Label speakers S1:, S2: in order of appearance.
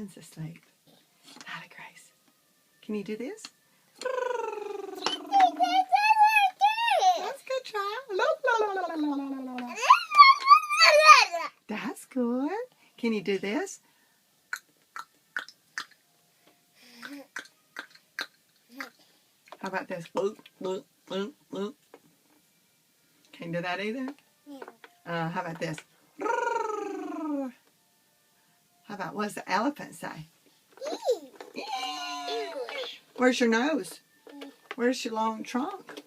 S1: elephant's asleep. Not Grace. Can you do this? That's a good try. That's good. Can you do this? How about this? Loop, loop, loop, loop. Can't do that either?
S2: Yeah.
S1: How about this? How about, what does the elephant say?
S2: English.
S1: Where's your nose? Where's your long trunk?